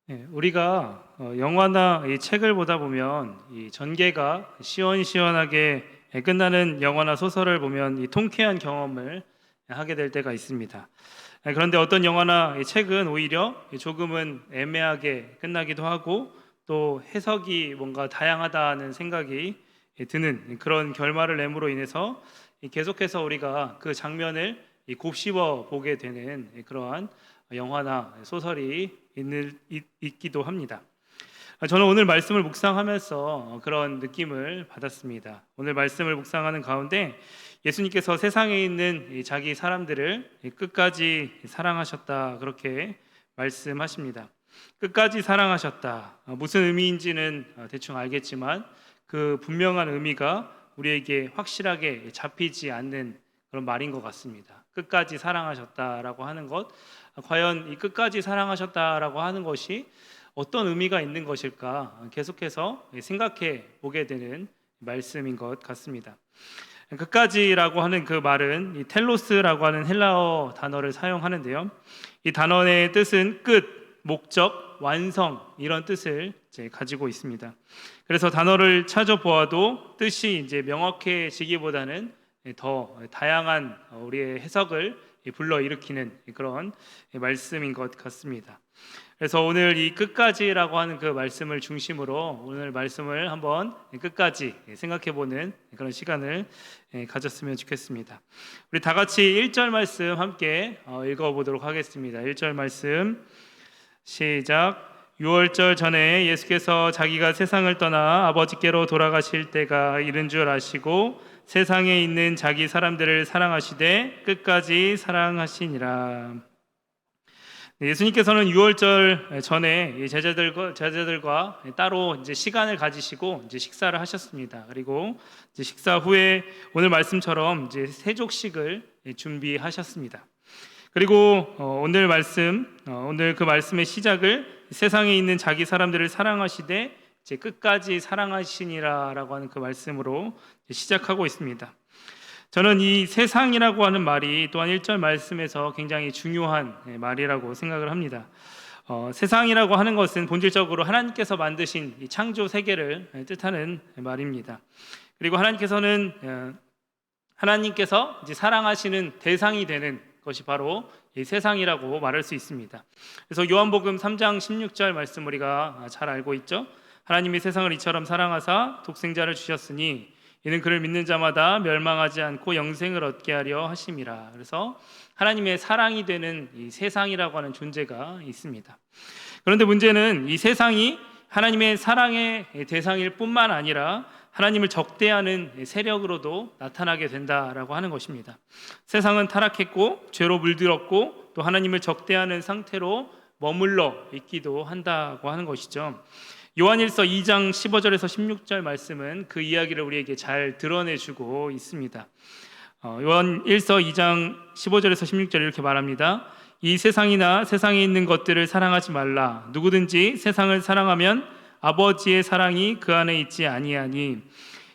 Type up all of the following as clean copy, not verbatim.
우리가 영화나 이 책을 보다 보면 이 전개가 시원시원하게 끝나는 영화나 소설을 보면 이 통쾌한 경험을 하게 될 때가 있습니다. 그런데 어떤 영화나 이 책은 오히려 조금은 애매하게 끝나기도 하고 또 해석이 뭔가 다양하다는 생각이 드는 그런 결말을 내므로 인해서 계속해서 우리가 그 장면을 곱씹어 보게 되는 그러한 영화나 소설이 있기도 합니다. 저는 오늘 말씀을 묵상하면서 그런 느낌을 받았습니다. 오늘 말씀을 묵상하는 가운데 예수님께서 세상에 있는 자기 사람들을 끝까지 사랑하셨다, 그렇게 말씀하십니다. 끝까지 사랑하셨다. 무슨 의미인지는 대충 알겠지만 그 분명한 의미가 우리에게 확실하게 잡히지 않는 그런 말인 것 같습니다. 끝까지 사랑하셨다라고 하는 것, 과연 이 끝까지 사랑하셨다라고 하는 것이 어떤 의미가 있는 것일까 계속해서 생각해 보게 되는 말씀인 것 같습니다. 끝까지라고 하는 그 말은 이 텔로스라고 하는 헬라어 단어를 사용하는데요. 이 단어의 뜻은 끝, 목적, 완성, 이런 뜻을 가지고 있습니다. 그래서 단어를 찾아보아도 뜻이 명확해지기보다는 더 다양한 우리의 해석을 불러일으키는 그런 말씀인 것 같습니다. 그래서 오늘 이 끝까지라고 하는 그 말씀을 중심으로 오늘 말씀을 한번 끝까지 생각해보는 그런 시간을 가졌으면 좋겠습니다. 우리 다 같이 1절 말씀 함께 읽어보도록 하겠습니다. 1절 말씀 시작. 6월절 전에 예수께서 자기가 세상을 떠나 아버지께로 돌아가실 때가 이른 줄 아시고 세상에 있는 자기 사람들을 사랑하시되 끝까지 사랑하시니라. 예수님께서는 6월절 전에 제자들과 따로 시간을 가지시고 식사를 하셨습니다. 그리고 식사 후에 오늘 말씀처럼 세족식을 준비하셨습니다. 그리고 오늘 그 말씀의 시작을 세상에 있는 자기 사람들을 사랑하시되 끝까지 사랑하시니라라고 하는 그 말씀으로 시작하고 있습니다. 저는 이 세상이라고 하는 말이 또한 1절 말씀에서 굉장히 중요한 말이라고 생각을 합니다. 세상이라고 하는 것은 본질적으로 하나님께서 만드신 이 창조 세계를 뜻하는 말입니다. 그리고 하나님께서 이제 사랑하시는 대상이 되는 것이 바로 이 세상이라고 말할 수 있습니다. 그래서 요한복음 3장 16절 말씀 우리가 잘 알고 있죠. 하나님이 세상을 이처럼 사랑하사 독생자를 주셨으니 이는 그를 믿는 자마다 멸망하지 않고 영생을 얻게 하려 하심이라. 그래서 하나님의 사랑이 되는 이 세상이라고 하는 존재가 있습니다. 그런데 문제는 이 세상이 하나님의 사랑의 대상일 뿐만 아니라 하나님을 적대하는 세력으로도 나타나게 된다라고 하는 것입니다. 세상은 타락했고 죄로 물들었고 또 하나님을 적대하는 상태로 머물러 있기도 한다고 하는 것이죠. 요한일서 2장 15절에서 16절 말씀은 그 이야기를 우리에게 잘 드러내주고 있습니다. 요한일서 2장 15절에서 16절 이렇게 말합니다. 이 세상이나 세상에 있는 것들을 사랑하지 말라. 누구든지 세상을 사랑하면 아버지의 사랑이 그 안에 있지 아니하니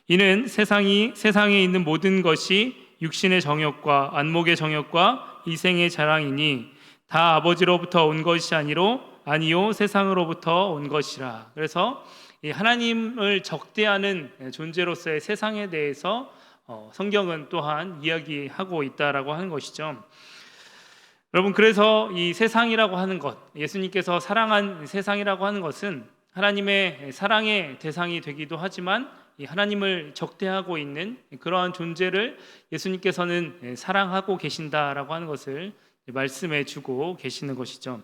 이는 세상에 있는 모든 것이 육신의 정욕과 안목의 정욕과 이생의 자랑이니 다 아버지로부터 온 것이 아니요 세상으로부터 온 것이라. 그래서 이 하나님을 적대하는 존재로서의 세상에 대해서 성경은 또한 이야기하고 있다라고 하는 것이죠. 여러분, 그래서 이 세상이라고 하는 것, 예수님께서 사랑한 세상이라고 하는 것은 하나님의 사랑의 대상이 되기도 하지만 이 하나님을 적대하고 있는 그러한 존재를 예수님께서는 사랑하고 계신다라고 하는 것을 말씀해 주고 계시는 것이죠.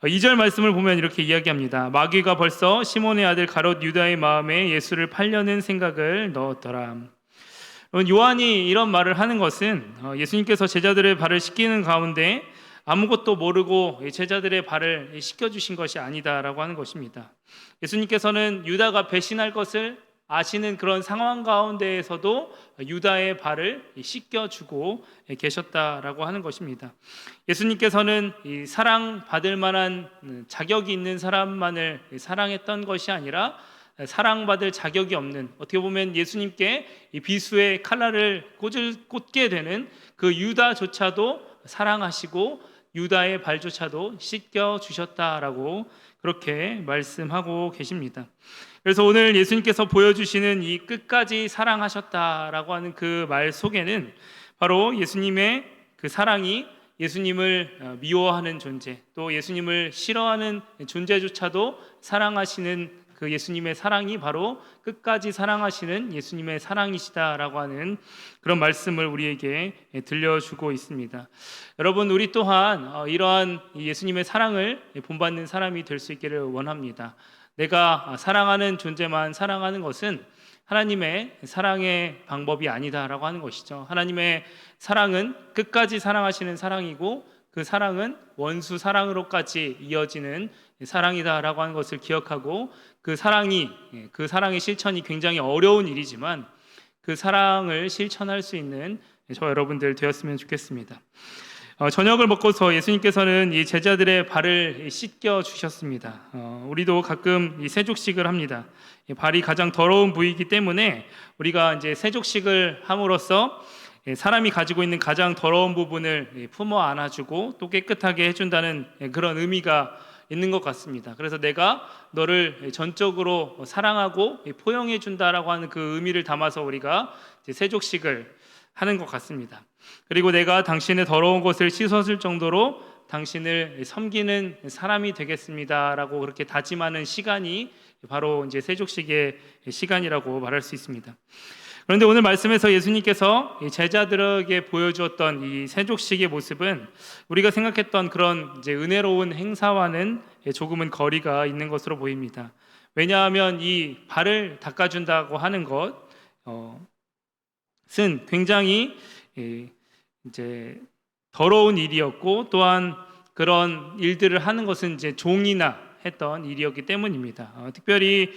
2절 말씀을 보면 이렇게 이야기합니다. 마귀가 벌써 시몬의 아들 가롯 유다의 마음에 예수를 팔려는 생각을 넣었더라. 요한이 이런 말을 하는 것은 예수님께서 제자들의 발을 씻기는 가운데 아무것도 모르고 제자들의 발을 씻겨주신 것이 아니다라고 하는 것입니다. 예수님께서는 유다가 배신할 것을 아시는 그런 상황 가운데에서도 유다의 발을 씻겨주고 계셨다라고 하는 것입니다. 예수님께서는 이 사랑받을 만한 자격이 있는 사람만을 사랑했던 것이 아니라 사랑받을 자격이 없는, 어떻게 보면 예수님께 이 비수의 칼날을 꽂게 되는 그 유다조차도 사랑하시고 유다의 발조차도 씻겨 주셨다라고 그렇게 말씀하고 계십니다. 그래서 오늘 예수님께서 보여주시는 이 끝까지 사랑하셨다라고 하는 그 말 속에는 바로 예수님의 그 사랑이 예수님을 미워하는 존재, 또 예수님을 싫어하는 존재조차도 사랑하시는 그 예수님의 사랑이 바로 끝까지 사랑하시는 예수님의 사랑이시다라고 하는 그런 말씀을 우리에게 들려주고 있습니다. 여러분, 우리 또한 이러한 예수님의 사랑을 본받는 사람이 될 수 있기를 원합니다. 내가 사랑하는 존재만 사랑하는 것은 하나님의 사랑의 방법이 아니다라고 하는 것이죠. 하나님의 사랑은 끝까지 사랑하시는 사랑이고, 그 사랑은 원수 사랑으로까지 이어지는 사랑이다라고 하는 것을 기억하고, 그 사랑의 실천이 굉장히 어려운 일이지만 그 사랑을 실천할 수 있는 저 여러분들 되었으면 좋겠습니다. 저녁을 먹고서 예수님께서는 이 제자들의 발을 씻겨 주셨습니다. 우리도 가끔 이 세족식을 합니다. 발이 가장 더러운 부위이기 때문에 우리가 이제 세족식을 함으로써 사람이 가지고 있는 가장 더러운 부분을 품어 안아주고 또 깨끗하게 해준다는 그런 의미가 있는 것 같습니다. 그래서 내가 너를 전적으로 사랑하고 포용해 준다라고 하는 그 의미를 담아서 우리가 세족식을 하는 것 같습니다. 그리고 내가 당신의 더러운 것을 씻어줄 정도로 당신을 섬기는 사람이 되겠습니다라고 그렇게 다짐하는 시간이 바로 이제 세족식의 시간이라고 말할 수 있습니다. 그런데 오늘 말씀에서 예수님께서 제자들에게 보여주었던 이 세족식의 모습은 우리가 생각했던 그런 이제 은혜로운 행사와는 조금은 거리가 있는 것으로 보입니다. 왜냐하면 이 발을 닦아준다고 하는 것은 굉장히 이제 더러운 일이었고, 또한 그런 일들을 하는 것은 이제 종이나 했던 일이었기 때문입니다. 특별히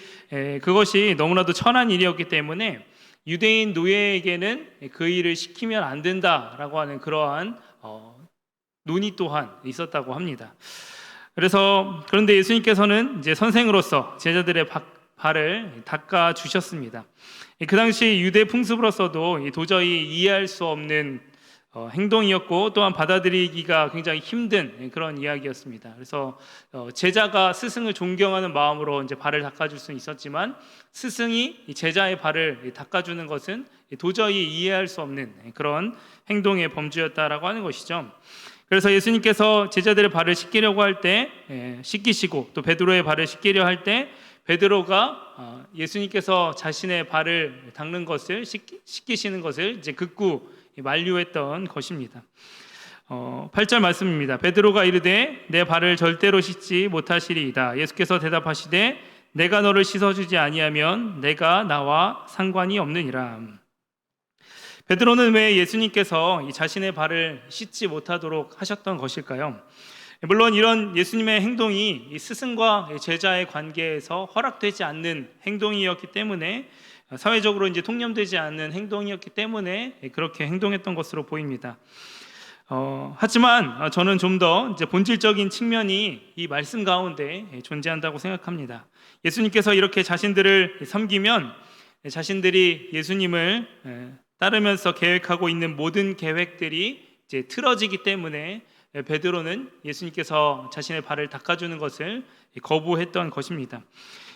그것이 너무나도 천한 일이었기 때문에 유대인 노예에게는 그 일을 시키면 안 된다라고 하는 그러한 논의 또한 있었다고 합니다. 그런데 예수님께서는 이제 선생으로서 제자들의 발을 닦아 주셨습니다. 그 당시 유대 풍습으로서도 도저히 이해할 수 없는 행동이었고, 또한 받아들이기가 굉장히 힘든 그런 이야기였습니다. 그래서 제자가 스승을 존경하는 마음으로 이제 발을 닦아줄 수는 있었지만, 스승이 제자의 발을 닦아주는 것은 도저히 이해할 수 없는 그런 행동의 범주였다라고 하는 것이죠. 그래서 예수님께서 제자들의 발을 씻기려고 할 때 씻기시고, 또 베드로의 발을 씻기려 할 때 베드로가 예수님께서 자신의 발을 닦는 것을 씻기시는 것을 이제 극구 만류했던 것입니다. 8절 말씀입니다. 베드로가 이르되 내 발을 절대로 씻지 못하시리이다. 예수께서 대답하시되 내가 너를 씻어주지 아니하면 내가 나와 상관이 없느니라. 베드로는 왜 예수님께서 자신의 발을 씻지 못하도록 하셨던 것일까요? 물론 이런 예수님의 행동이 이 스승과 제자의 관계에서 허락되지 않는 행동이었기 때문에, 사회적으로 이제 통념되지 않는 행동이었기 때문에 그렇게 행동했던 것으로 보입니다. 하지만 저는 좀 더 이제 본질적인 측면이 이 말씀 가운데 존재한다고 생각합니다. 예수님께서 이렇게 자신들을 섬기면 자신들이 예수님을 따르면서 계획하고 있는 모든 계획들이 이제 틀어지기 때문에 베드로는 예수님께서 자신의 발을 닦아주는 것을 거부했던 것입니다.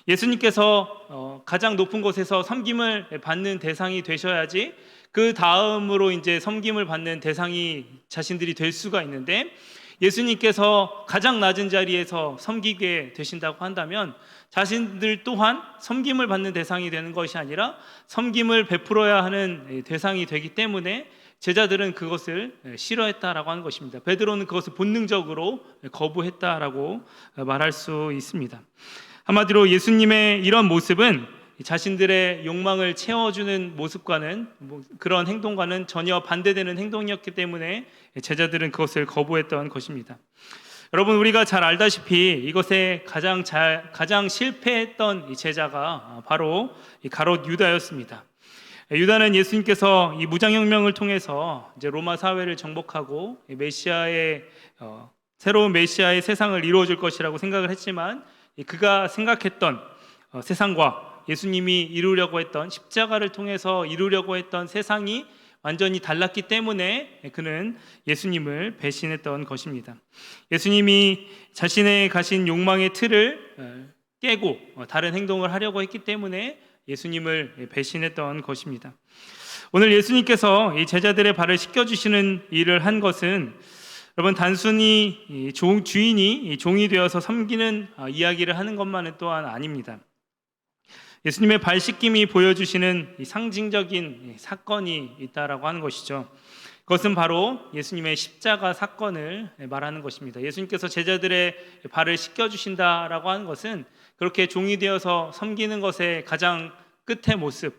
예수님께서 가장 높은 곳에서 섬김을 받는 대상이 되셔야지 그 다음으로 이제 섬김을 받는 대상이 자신들이 될 수가 있는데, 예수님께서 가장 낮은 자리에서 섬기게 되신다고 한다면 자신들 또한 섬김을 받는 대상이 되는 것이 아니라 섬김을 베풀어야 하는 대상이 되기 때문에 제자들은 그것을 싫어했다라고 하는 것입니다. 베드로는 그것을 본능적으로 거부했다라고 말할 수 있습니다. 한마디로 예수님의 이런 모습은 자신들의 욕망을 채워주는 모습과는 그런 행동과는 전혀 반대되는 행동이었기 때문에 제자들은 그것을 거부했던 것입니다. 여러분, 우리가 잘 알다시피 이것에 가장 실패했던 이 제자가 바로 이 가롯 유다였습니다. 유다는 예수님께서 이 무장혁명을 통해서 이제 로마 사회를 정복하고 새로운 메시아의 세상을 이루어줄 것이라고 생각을 했지만, 그가 생각했던 세상과 예수님이 이루려고 했던 십자가를 통해서 이루려고 했던 세상이 완전히 달랐기 때문에 그는 예수님을 배신했던 것입니다. 예수님이 자신의 가신 욕망의 틀을 깨고 다른 행동을 하려고 했기 때문에 예수님을 배신했던 것입니다. 오늘 예수님께서 이 제자들의 발을 씻겨주시는 일을 한 것은 여러분 단순히 주인이 종이 되어서 섬기는 이야기를 하는 것만은 또한 아닙니다. 예수님의 발 씻김이 보여주시는 상징적인 사건이 있다라고 하는 것이죠. 그것은 바로 예수님의 십자가 사건을 말하는 것입니다. 예수님께서 제자들의 발을 씻겨주신다라고 하는 것은 그렇게 종이 되어서 섬기는 것의 가장 끝의 모습,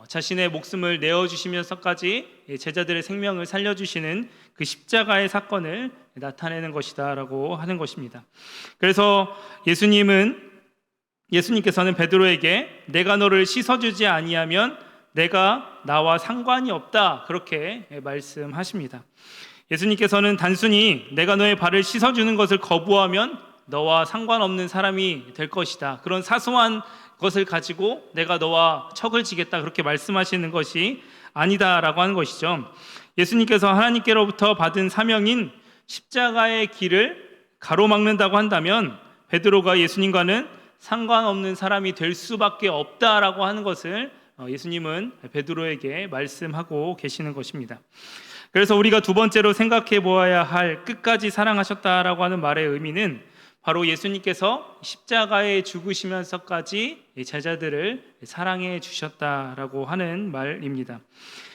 자신의 목숨을 내어주시면서까지 제자들의 생명을 살려주시는 그 십자가의 사건을 나타내는 것이다라고 하는 것입니다. 그래서 예수님께서는 베드로에게 내가 너를 씻어주지 아니하면 내가 나와 상관이 없다, 그렇게 말씀하십니다. 예수님께서는 단순히 내가 너의 발을 씻어주는 것을 거부하면 너와 상관없는 사람이 될 것이다, 그런 사소한 것을 가지고 내가 너와 척을 지겠다, 그렇게 말씀하시는 것이 아니다라고 하는 것이죠. 예수님께서 하나님께로부터 받은 사명인 십자가의 길을 가로막는다고 한다면 베드로가 예수님과는 상관없는 사람이 될 수밖에 없다라고 하는 것을 예수님은 베드로에게 말씀하고 계시는 것입니다. 그래서 우리가 두 번째로 생각해 보아야 할 끝까지 사랑하셨다라고 하는 말의 의미는 바로 예수님께서 십자가에 죽으시면서까지 제자들을 사랑해 주셨다라고 하는 말입니다.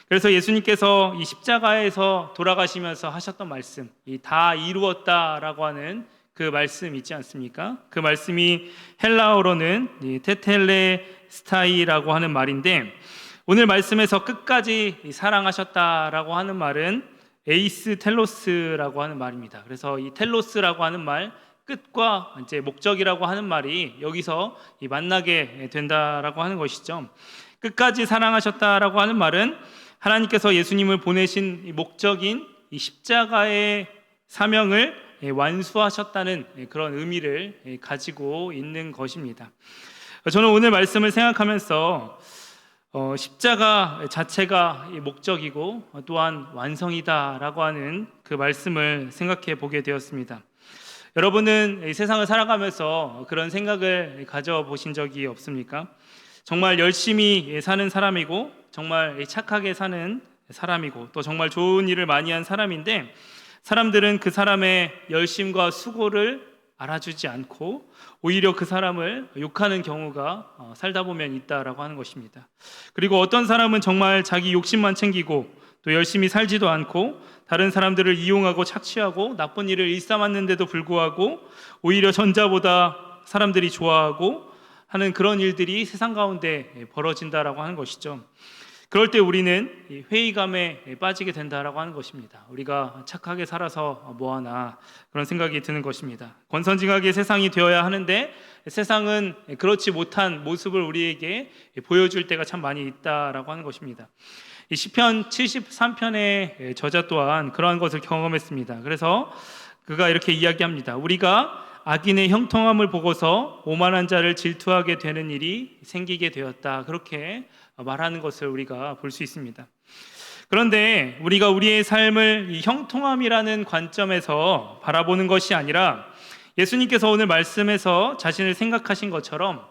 그래서 예수님께서 이 십자가에서 돌아가시면서 하셨던 말씀, 이 다 이루었다라고 하는 그 말씀 있지 않습니까? 그 말씀이 헬라어로는 테텔레스타이라고 하는 말인데, 오늘 말씀에서 끝까지 사랑하셨다라고 하는 말은 에이스 텔로스라고 하는 말입니다. 그래서 이 텔로스라고 하는 말, 끝과 이제 목적이라고 하는 말이 여기서 만나게 된다라고 하는 것이죠. 끝까지 사랑하셨다라고 하는 말은 하나님께서 예수님을 보내신 목적인 이 십자가의 사명을 완수하셨다는 그런 의미를 가지고 있는 것입니다. 저는 오늘 말씀을 생각하면서 십자가 자체가 목적이고 또한 완성이다라고 하는 그 말씀을 생각해 보게 되었습니다. 여러분은 이 세상을 살아가면서 그런 생각을 가져보신 적이 없습니까? 정말 열심히 사는 사람이고 정말 착하게 사는 사람이고 또 정말 좋은 일을 많이 한 사람인데, 사람들은 그 사람의 열심과 수고를 알아주지 않고 오히려 그 사람을 욕하는 경우가 살다 보면 있다라고 하는 것입니다. 그리고 어떤 사람은 정말 자기 욕심만 챙기고 또 열심히 살지도 않고 다른 사람들을 이용하고 착취하고 나쁜 일을 일삼았는데도 불구하고 오히려 전자보다 사람들이 좋아하고 하는 그런 일들이 세상 가운데 벌어진다라고 하는 것이죠. 그럴 때 우리는 회의감에 빠지게 된다라고 하는 것입니다. 우리가 착하게 살아서 뭐하나, 그런 생각이 드는 것입니다. 권선징악의 세상이 되어야 하는데 세상은 그렇지 못한 모습을 우리에게 보여줄 때가 참 많이 있다라고 하는 것입니다. 이 시편 73편의 저자 또한 그러한 것을 경험했습니다. 그래서 그가 이렇게 이야기합니다. 우리가 악인의 형통함을 보고서 오만한 자를 질투하게 되는 일이 생기게 되었다, 그렇게 말하는 것을 우리가 볼 수 있습니다. 그런데 우리가 우리의 삶을 이 형통함이라는 관점에서 바라보는 것이 아니라 예수님께서 오늘 말씀에서 자신을 생각하신 것처럼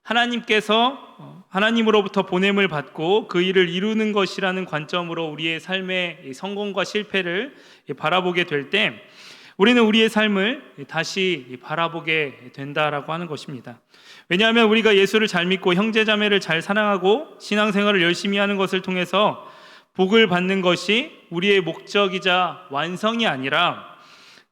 하나님께서 하나님으로부터 보냄을 받고 그 일을 이루는 것이라는 관점으로 우리의 삶의 성공과 실패를 바라보게 될 때 우리는 우리의 삶을 다시 바라보게 된다라고 하는 것입니다. 왜냐하면 우리가 예수를 잘 믿고 형제자매를 잘 사랑하고 신앙생활을 열심히 하는 것을 통해서 복을 받는 것이 우리의 목적이자 완성이 아니라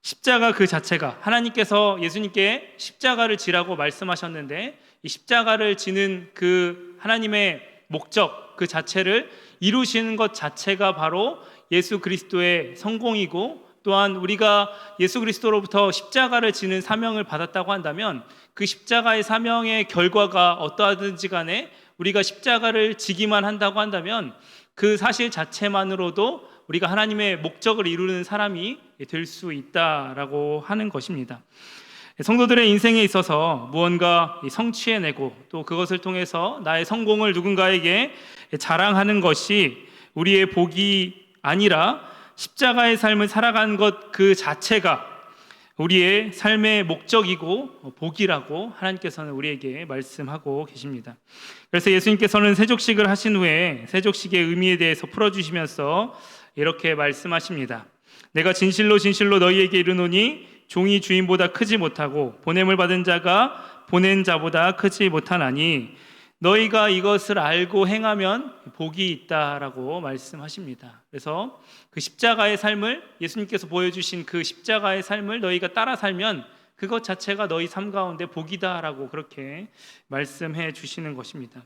십자가 그 자체가, 하나님께서 예수님께 십자가를 지라고 말씀하셨는데 이 십자가를 지는 그 하나님의 목적 그 자체를 이루시는 것 자체가 바로 예수 그리스도의 성공이고, 또한 우리가 예수 그리스도로부터 십자가를 지는 사명을 받았다고 한다면 그 십자가의 사명의 결과가 어떠하든지 간에 우리가 십자가를 지기만 한다고 한다면 그 사실 자체만으로도 우리가 하나님의 목적을 이루는 사람이 될 수 있다라고 하는 것입니다. 성도들의 인생에 있어서 무언가 성취해내고 또 그것을 통해서 나의 성공을 누군가에게 자랑하는 것이 우리의 복이 아니라 십자가의 삶을 살아가는 것 그 자체가 우리의 삶의 목적이고 복이라고 하나님께서는 우리에게 말씀하고 계십니다. 그래서 예수님께서는 세족식을 하신 후에 세족식의 의미에 대해서 풀어주시면서 이렇게 말씀하십니다. 내가 진실로 진실로 너희에게 이르노니 종이 주인보다 크지 못하고 보냄을 받은 자가 보낸 자보다 크지 못하나니 너희가 이것을 알고 행하면 복이 있다라고 말씀하십니다. 그래서 그 십자가의 삶을, 예수님께서 보여주신 그 십자가의 삶을 너희가 따라 살면 그것 자체가 너희 삶 가운데 복이다라고 그렇게 말씀해 주시는 것입니다.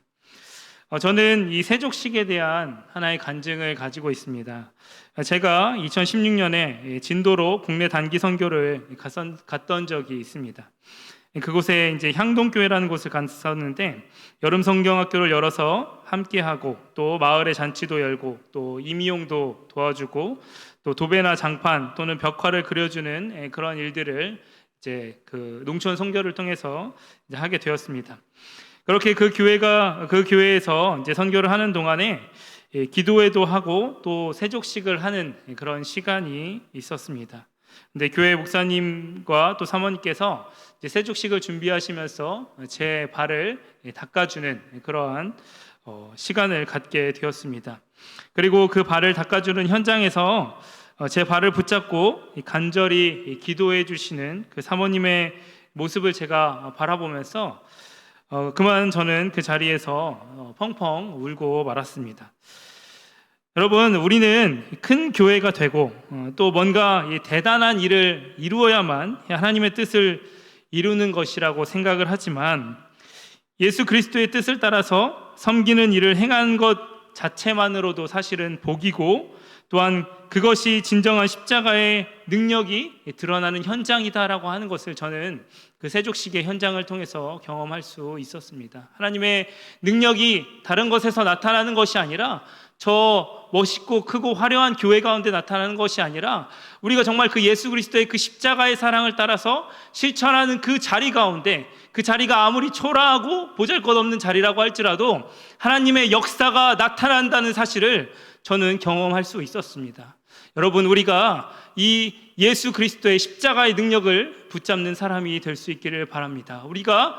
저는 이 세족식에 대한 하나의 간증을 가지고 있습니다. 제가 2016년에 진도로 국내 단기 선교를 갔던 적이 있습니다. 그곳에 이제 향동교회라는 곳을 갔었는데 여름 성경학교를 열어서 함께하고 또 마을의 잔치도 열고 또 임이용도 도와주고 또 도배나 장판 또는 벽화를 그려주는 그런 일들을 이제 그 농촌 선교를 통해서 이제 하게 되었습니다. 그렇게 그 교회에서 이제 선교를 하는 동안에 기도회도 하고 또 세족식을 하는 그런 시간이 있었습니다. 근데 교회 목사님과 또 사모님께서 이제 세족식을 준비하시면서 제 발을 닦아주는 그러한 시간을 갖게 되었습니다. 그리고 그 발을 닦아주는 현장에서 제 발을 붙잡고 간절히 기도해 주시는 그 사모님의 모습을 제가 바라보면서 그만 저는 그 자리에서 펑펑 울고 말았습니다. 여러분, 우리는 큰 교회가 되고 또 뭔가 대단한 일을 이루어야만 하나님의 뜻을 이루는 것이라고 생각을 하지만 예수 그리스도의 뜻을 따라서 섬기는 일을 행한 것 자체만으로도 사실은 복이고 또한 그것이 진정한 십자가의 능력이 드러나는 현장이다라고 하는 것을 저는 그 세족식의 현장을 통해서 경험할 수 있었습니다. 하나님의 능력이 다른 것에서 나타나는 것이 아니라 저 멋있고 크고 화려한 교회 가운데 나타나는 것이 아니라 우리가 정말 그 예수 그리스도의 그 십자가의 사랑을 따라서 실천하는 그 자리 가운데, 그 자리가 아무리 초라하고 보잘것없는 자리라고 할지라도 하나님의 역사가 나타난다는 사실을 저는 경험할 수 있었습니다. 여러분, 우리가 이 예수 그리스도의 십자가의 능력을 붙잡는 사람이 될 수 있기를 바랍니다. 우리가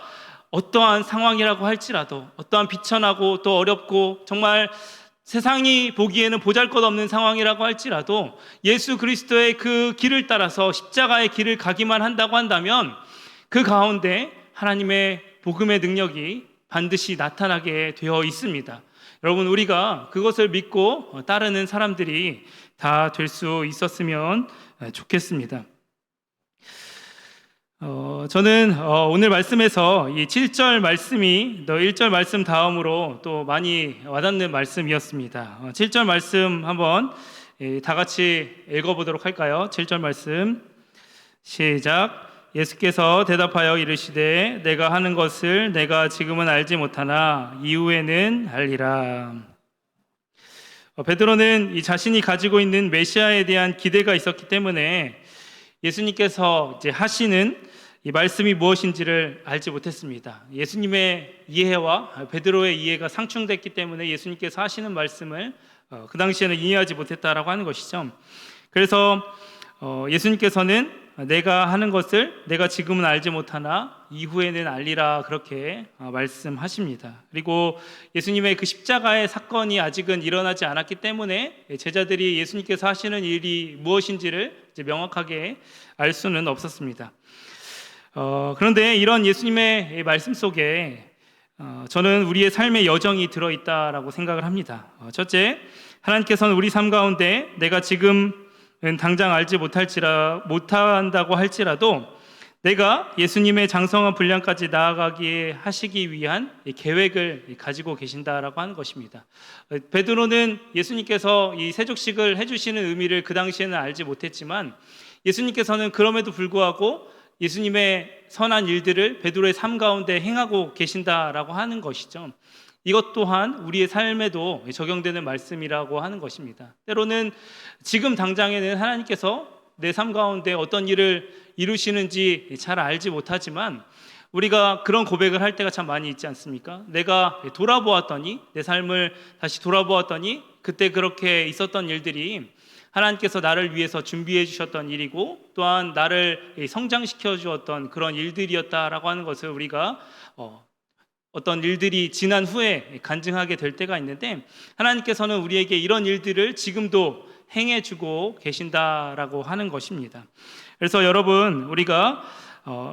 어떠한 상황이라고 할지라도, 어떠한 비천하고 또 어렵고 정말 세상이 보기에는 보잘것없는 상황이라고 할지라도 예수 그리스도의 그 길을 따라서 십자가의 길을 가기만 한다고 한다면 그 가운데 하나님의 복음의 능력이 반드시 나타나게 되어 있습니다. 여러분, 우리가 그것을 믿고 따르는 사람들이 다 될 수 있었으면 좋겠습니다. 저는 오늘 말씀에서 이 7절 말씀이 1절 말씀 다음으로 또 많이 와닿는 말씀이었습니다. 7절 말씀 한번 다 같이 읽어보도록 할까요? 7절 말씀 시작. 예수께서 대답하여 이르시되 내가 하는 것을 내가 지금은 알지 못하나 이후에는 알리라. 베드로는 이 자신이 가지고 있는 메시아에 대한 기대가 있었기 때문에 예수님께서 이제 하시는 이 말씀이 무엇인지를 알지 못했습니다. 예수님의 이해와 베드로의 이해가 상충됐기 때문에 예수님께서 하시는 말씀을 그 당시에는 이해하지 못했다라고 하는 것이죠. 그래서 예수님께서는 내가 하는 것을 내가 지금은 알지 못하나 이후에는 알리라 그렇게 말씀하십니다. 그리고 예수님의 그 십자가의 사건이 아직은 일어나지 않았기 때문에 제자들이 예수님께서 하시는 일이 무엇인지를 이제 명확하게 알 수는 없었습니다. 그런데 이런 예수님의 말씀 속에 저는 우리의 삶의 여정이 들어있다라고 생각을 합니다. 첫째, 하나님께서는 우리 삶 가운데 내가 지금은 당장 알지 못한다고 할지라도 내가 예수님의 장성한 분량까지 나아가게 하시기 위한 계획을 가지고 계신다라고 하는 것입니다. 베드로는 예수님께서 이 세족식을 해주시는 의미를 그 당시에는 알지 못했지만 예수님께서는 그럼에도 불구하고 예수님의 선한 일들을 베드로의 삶 가운데 행하고 계신다라고 하는 것이죠. 이것 또한 우리의 삶에도 적용되는 말씀이라고 하는 것입니다. 때로는 지금 당장에는 하나님께서 내 삶 가운데 어떤 일을 이루시는지 잘 알지 못하지만 우리가 그런 고백을 할 때가 참 많이 있지 않습니까? 내가 돌아보았더니, 내 삶을 다시 돌아보았더니 그때 그렇게 있었던 일들이 하나님께서 나를 위해서 준비해 주셨던 일이고 또한 나를 성장시켜 주었던 그런 일들이었다라고 하는 것을 우리가 어떤 일들이 지난 후에 간증하게 될 때가 있는데, 하나님께서는 우리에게 이런 일들을 지금도 행해 주고 계신다라고 하는 것입니다. 그래서 여러분, 우리가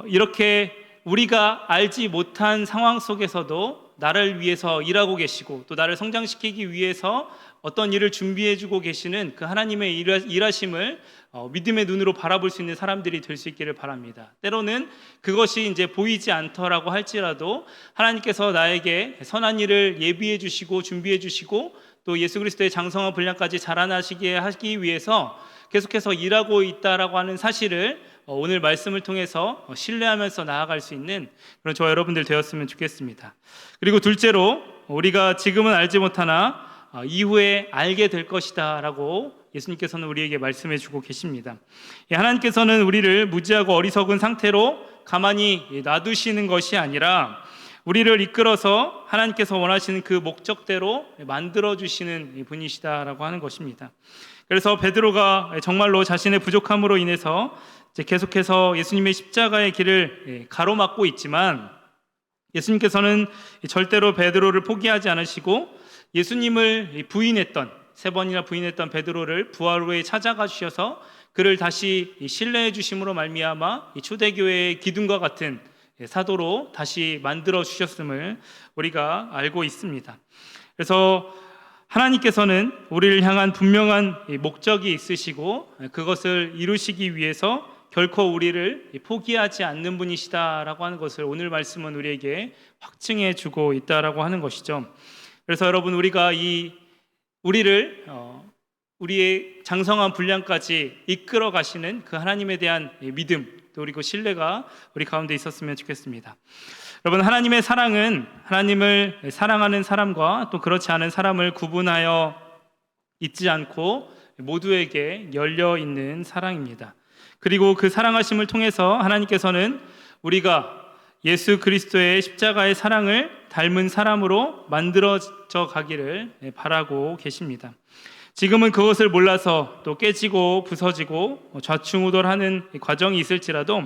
이렇게 우리가 알지 못한 상황 속에서도 나를 위해서 일하고 계시고 또 나를 성장시키기 위해서 어떤 일을 준비해 주고 계시는 그 하나님의 일하심을 믿음의 눈으로 바라볼 수 있는 사람들이 될 수 있기를 바랍니다. 때로는 그것이 이제 보이지 않더라고 할지라도 하나님께서 나에게 선한 일을 예비해 주시고 준비해 주시고 또 예수 그리스도의 장성한 분량까지 자라나시게 하기 위해서 계속해서 일하고 있다라고 하는 사실을 오늘 말씀을 통해서 신뢰하면서 나아갈 수 있는 그런 저와 여러분들 되었으면 좋겠습니다. 그리고 둘째로, 우리가 지금은 알지 못하나 이후에 알게 될 것이다 라고 예수님께서는 우리에게 말씀해 주고 계십니다. 하나님께서는 우리를 무지하고 어리석은 상태로 가만히 놔두시는 것이 아니라 우리를 이끌어서 하나님께서 원하시는 그 목적대로 만들어 주시는 분이시다라고 하는 것입니다. 그래서 베드로가 정말로 자신의 부족함으로 인해서 계속해서 예수님의 십자가의 길을 가로막고 있지만, 예수님께서는 절대로 베드로를 포기하지 않으시고 예수님을 부인했던, 3번이나 부인했던 베드로를 부활 후에 찾아가 주셔서 그를 다시 신뢰해 주심으로 말미암아 초대교회의 기둥과 같은 사도로 다시 만들어 주셨음을 우리가 알고 있습니다. 그래서 하나님께서는 우리를 향한 분명한 목적이 있으시고 그것을 이루시기 위해서 결코 우리를 포기하지 않는 분이시다라고 하는 것을 오늘 말씀은 우리에게 확증해 주고 있다라고 하는 것이죠. 그래서 여러분, 우리가 우리를 우리의 장성한 분량까지 이끌어 가시는 그 하나님에 대한 믿음, 또 그리고 신뢰가 우리 가운데 있었으면 좋겠습니다. 여러분, 하나님의 사랑은 하나님을 사랑하는 사람과 또 그렇지 않은 사람을 구분하여 있지 않고 모두에게 열려 있는 사랑입니다. 그리고 그 사랑하심을 통해서 하나님께서는 우리가 예수 그리스도의 십자가의 사랑을 닮은 사람으로 만들어져 가기를 바라고 계십니다. 지금은 그것을 몰라서 또 깨지고 부서지고 좌충우돌하는 과정이 있을지라도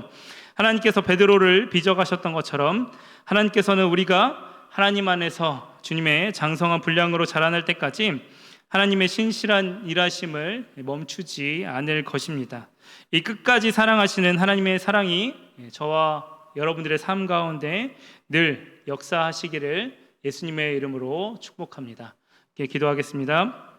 하나님께서 베드로를 빚어가셨던 것처럼 하나님께서는 우리가 하나님 안에서 주님의 장성한 분량으로 자라날 때까지 하나님의 신실한 일하심을 멈추지 않을 것입니다. 이 끝까지 사랑하시는 하나님의 사랑이 저와 여러분들의 삶 가운데 늘 역사하시기를 예수님의 이름으로 축복합니다. 기도하겠습니다.